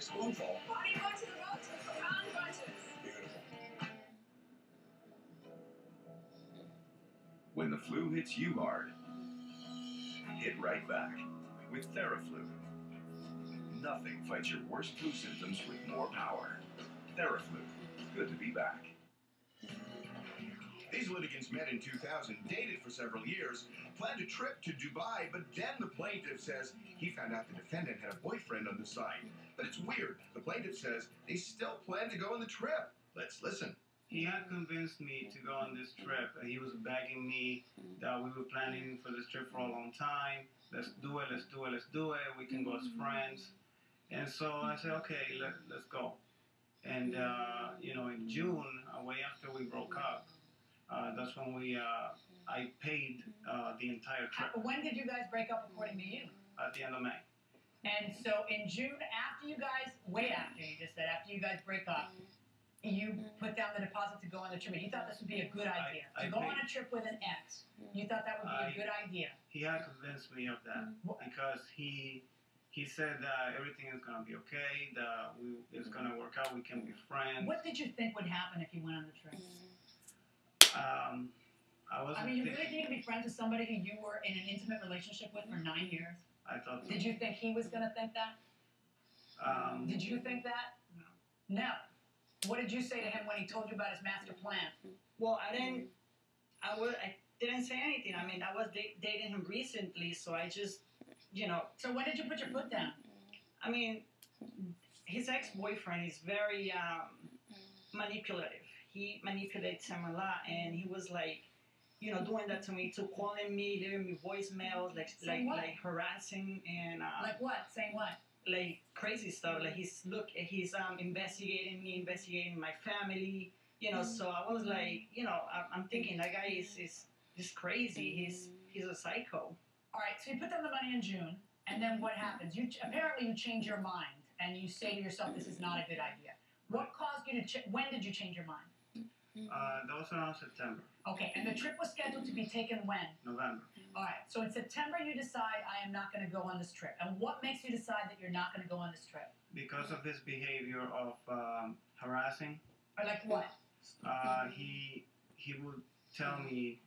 spoonful. Body butter the most with pecan butters. Beautiful. When the flu hits you hard, hit right back with Theraflu. Nothing fights your worst flu symptoms with more power. Theraflu. Good to be back. These litigants met in 2000, dated for several years, planned a trip to Dubai, but then the plaintiff says he found out the defendant had a boyfriend on the side. But it's weird. The plaintiff says they still plan to go on the trip. Let's listen. He had convinced me to go on this trip. He was begging me that we were planning for this trip for a long time. Let's do it, let's do it, let's do it. We can go as friends. And so I said, okay, let's go. And, in June, way after we broke up, that's when I paid the entire trip. When did you guys break up according to you? At the end of May. And so in June, after you guys, way after you just said, after you guys break up, you put down the deposit to go on the trip. You thought this would be a good idea. To go on a trip with an ex. You thought that would be a good idea. He had convinced me of that because he said that everything is going to be okay, that it's going to work out, we can be friends. What did you think would happen if you went on the trip? You really think you'd be friends with somebody who you were in an intimate relationship with for 9 years? I thought so. Did you think he was going to think that? Did you think that? No. No. What did you say to him when he told you about his master plan? Well, I didn't say anything. I mean, I was dating him recently, so I just, So when did you put your foot down? I mean, his ex-boyfriend is very manipulative. He manipulates him a lot, and he was like, doing that to me, to calling me, leaving me voicemails, like harassing and like what? Saying what? Like crazy stuff. Like he's investigating me, investigating my family. So I was like, I'm thinking that guy is crazy. He's a psycho. All right. So you put down the money in June, and then what happens? Apparently you change your mind, and you say to yourself, "This is not a good idea." What caused you to? When did you change your mind? That was around September. Okay, and the trip was scheduled to be taken when? November. All right, so in September you decide, I am not going to go on this trip. And what makes you decide that you're not going to go on this trip? Because of his behavior of harassing. Or like what? He would tell me,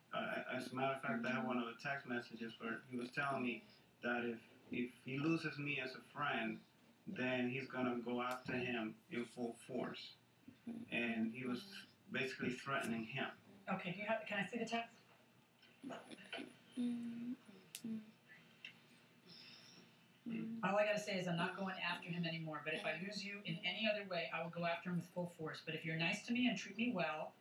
as a matter of fact, I have one of the text messages where he was telling me that if he loses me as a friend, then he's going to go after him in full force. And he was basically threatening him. Okay, can I see the text? All I gotta say is I'm not going after him anymore, but if I lose you in any other way, I will go after him with full force. But if you're nice to me and treat me well,